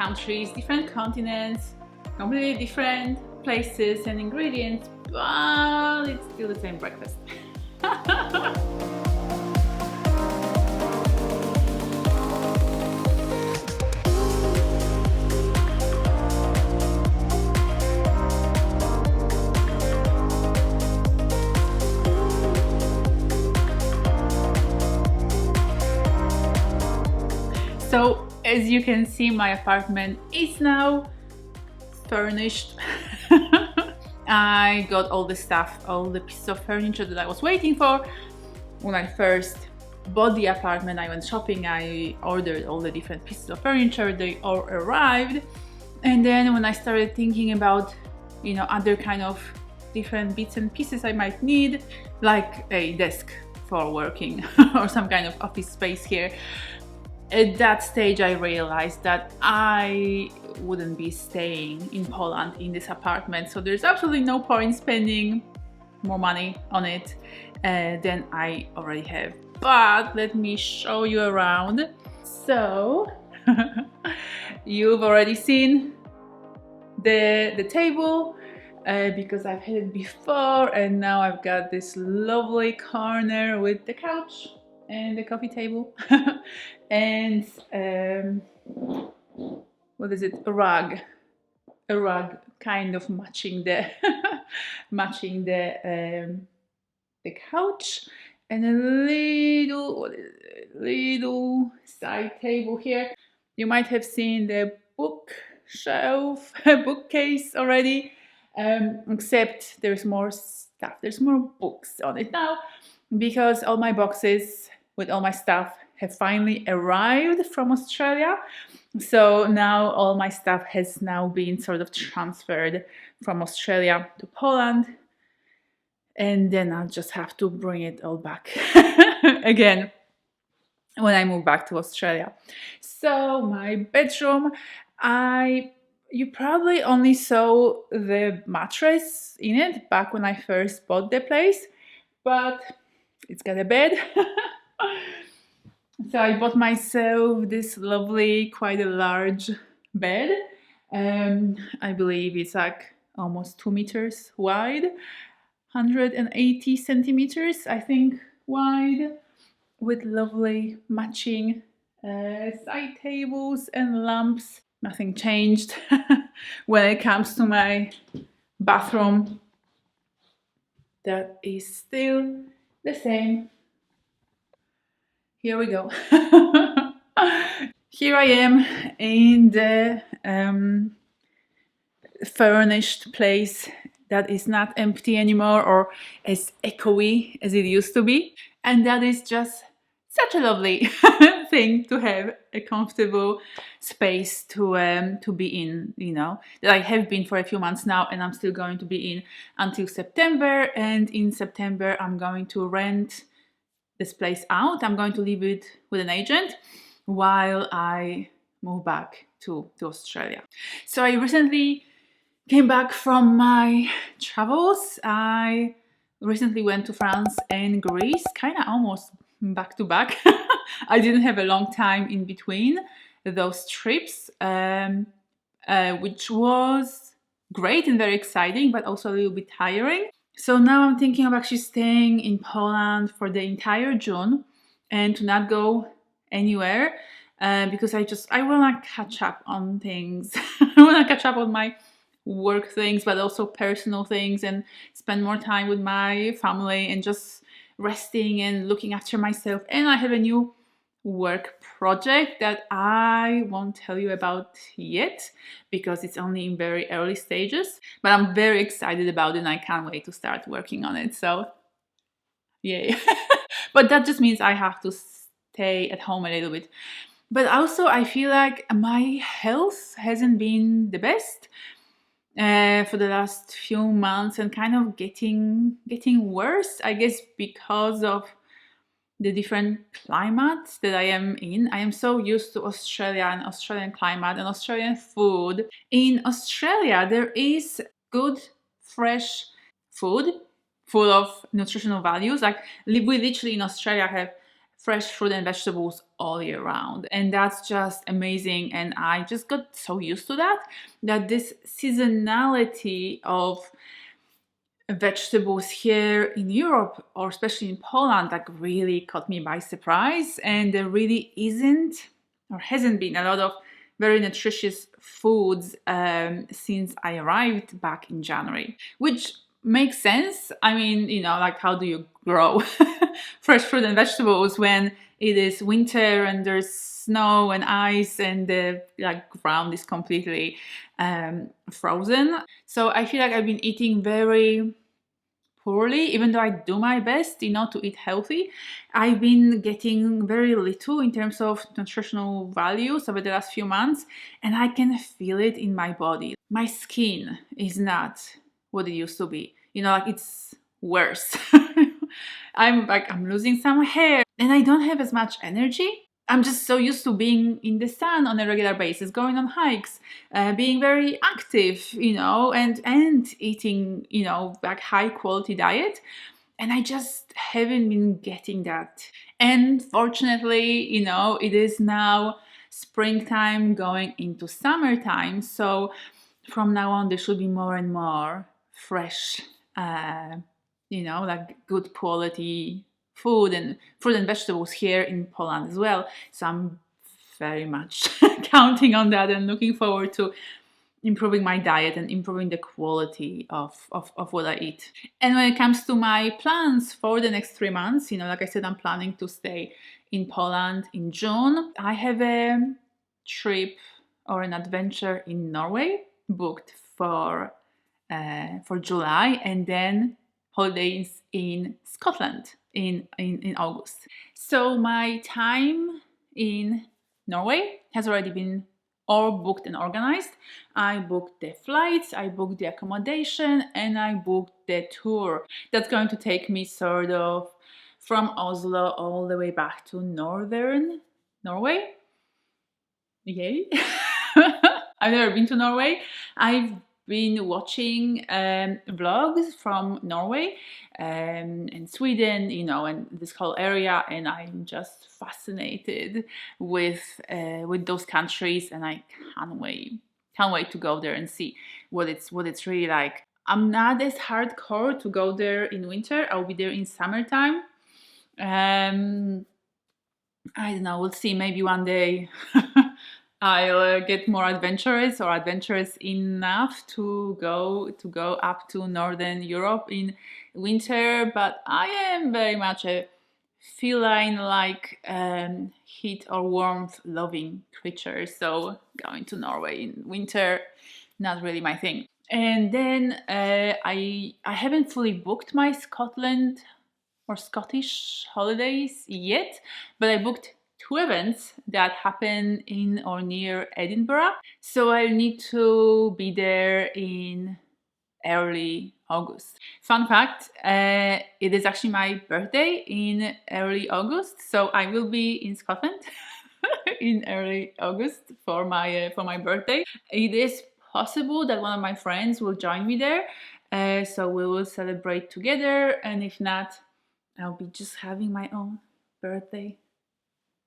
countries, different continents, completely different places and ingredients, but it's still the same breakfast. So as you can see, my apartment is now furnished. I got all the stuff, all the pieces of furniture that I was waiting for. When I first bought the apartment, I went shopping, I ordered all the different pieces of furniture, they all arrived. And then when I started thinking about, you know, other kind of different bits and pieces I might need, like a desk for working or some kind of office space here, at that stage I realized that I wouldn't be staying in Poland in this apartment, so there's absolutely no point spending more money on it than I already have. But let me show you around. So you've already seen the table because I've had it before, and now I've got this lovely corner with the couch and the coffee table and what is it, a rug kind of matching the matching the couch, and a little side table here. You might have seen the bookshelf bookcase already, except there's more stuff, there's more books on it now, because all my boxes with all my stuff have finally arrived from Australia. So now all my stuff has now been sort of transferred from Australia to Poland, and then I'll just have to bring it all back again when I move back to Australia. So my bedroom, you probably only saw the mattress in it back when I first bought the place, but it's got a bed. So I bought myself this lovely, quite a large bed. I believe it's like almost 2 meters wide, 180 centimeters, I think, wide, with lovely matching side tables and lamps. Nothing changed. When it comes to my bathroom, that is still the same. Here we go. Here I am in the furnished place that is not empty anymore or as echoey as it used to be. And that is just such a lovely thing to have, a comfortable space to be in, you know, that I have been for a few months now, and I'm still going to be in until September. And in September I'm going to rent this place out. I'm going to leave it with an agent while I move back to Australia. So I recently came back from my travels. I recently went to France and Greece, kind of almost back to back. I didn't have a long time in between those trips, which was great and very exciting, but also a little bit tiring. So now I'm thinking of actually staying in Poland for the entire June and to not go anywhere because I want to catch up on things. I want to catch up on my work things, but also personal things, and spend more time with my family and just resting and looking after myself. And I have a new work project that I won't tell you about yet because it's only in very early stages, but I'm very excited about it and I can't wait to start working on it. So yay. But that just means I have to stay at home a little bit. But also I feel like my health hasn't been the best for the last few months, and kind of getting worse, I guess, because of the different climates that I am in. I am so used to Australia and Australian climate and Australian food. In Australia, there is good, fresh food full of nutritional values. Like we literally in Australia have fresh fruit and vegetables all year round. And that's just amazing. And I just got so used to that, that this seasonality of vegetables here in Europe, or especially in Poland, like really caught me by surprise. And there really isn't or hasn't been a lot of very nutritious foods since I arrived back in January, which makes sense. I mean, like, how do you grow fresh fruit and vegetables when it is winter and there's snow and ice and the like ground is completely frozen? So I feel like I've been eating very poorly, even though I do my best, to eat healthy. I've been getting very little in terms of nutritional values over the last few months, and I can feel it in my body. My skin is not what it used to be. Like, it's worse. I'm losing some hair, and I don't have as much energy. I'm just so used to being in the sun on a regular basis, going on hikes, being very active, and eating, like high quality diet. And I just haven't been getting that. And fortunately, it is now springtime going into summertime. So from now on, there should be more and more fresh, like good quality food and fruit and vegetables here in Poland as well. So I'm very much counting on that and looking forward to improving my diet and improving the quality of what I eat. And when it comes to my plans for the next 3 months, like I said, I'm planning to stay in Poland in June. I have a trip or an adventure in Norway booked for July, and then holidays in Scotland in August. So my time in Norway has already been all booked and organized. I booked the flights, I booked the accommodation, and I booked the tour. That's going to take me sort of from Oslo all the way back to northern Norway. Yay! I've never been to Norway. I've been watching vlogs from Norway and Sweden, and this whole area, and I'm just fascinated with those countries, and I can't wait to go there and see what it's really like. I'm not as hardcore to go there in winter. I'll be there in summertime. I don't know. We'll see. Maybe one day I'll get more adventurous or adventurous enough to go up to Northern Europe in winter. But I am very much a feline, like heat or warmth loving creature. So going to Norway in winter, not really my thing. And then I haven't fully booked my Scotland or Scottish holidays yet, but I booked 2 events that happen in or near Edinburgh. So I'll need to be there in early August. Fun fact, it is actually my birthday in early August, so I will be in Scotland in early August for my birthday. It is possible that one of my friends will join me there, so we will celebrate together, and if not, I'll be just having my own birthday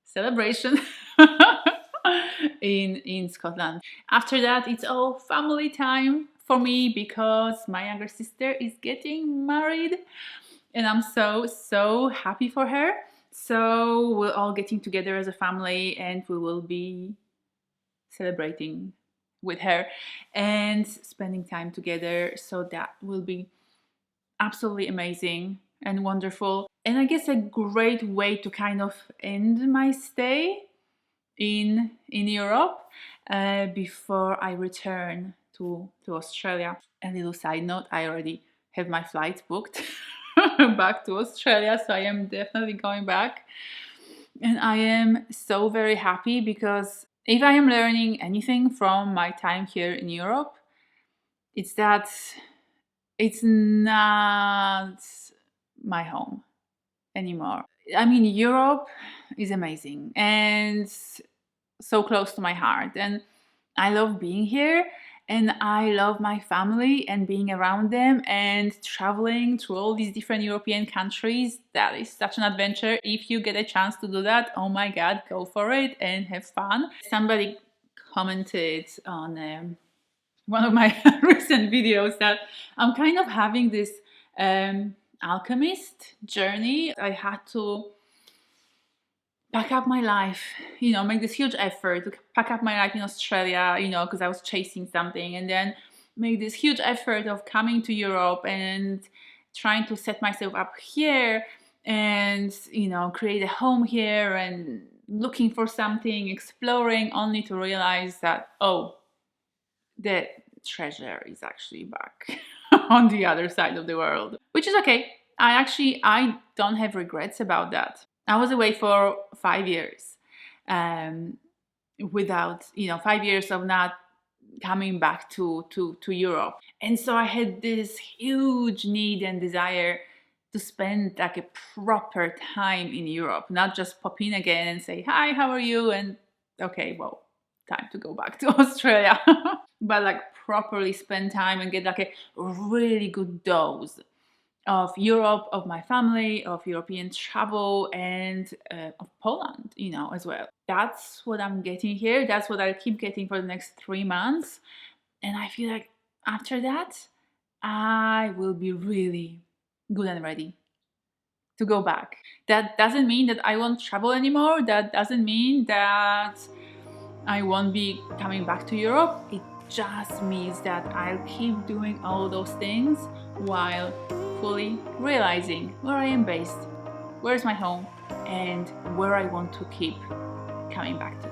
celebration in Scotland. After that, it's all family time for me because my younger sister is getting married, and I'm so happy for her. So we're all getting together as a family, and we will be celebrating with her and spending time together. So that will be absolutely amazing and wonderful, and I guess a great way to kind of end my stay in Europe before I return to Australia. A little side note, I already have my flights booked back to Australia, so I am definitely going back, and I am so very happy because if I am learning anything from my time here in Europe, it's that it's not my home anymore. I mean, Europe is amazing and so close to my heart, and I love being here. and I love my family and being around them and traveling through all these different European countries. That is such an adventure. If you get a chance to do that, oh my God, go for it and have fun. Somebody commented on one of my recent videos that I'm kind of having this alchemist journey. I had to pack up my life, make this huge effort to pack up my life in Australia, because I was chasing something, and then make this huge effort of coming to Europe and trying to set myself up here and, create a home here and looking for something, exploring, only to realize that, oh, the treasure is actually back on the other side of the world, which is okay. I don't have regrets about that. I was away for 5 years, without 5 years of not coming back to Europe, and so I had this huge need and desire to spend like a proper time in Europe, not just pop in again and say hi, how are you, and okay, well, time to go back to Australia. But like properly spend time and get like a really good dose of Europe, of my family, of European travel, and of Poland, as well. That's what I'm getting here. That's what I keep getting for the next 3 months. And I feel like after that, I will be really good and ready to go back. That doesn't mean that I won't travel anymore. That doesn't mean that I won't be coming back to Europe. It just means that I'll keep doing all those things while fully realizing where I am based, where's my home, and where I want to keep coming back to.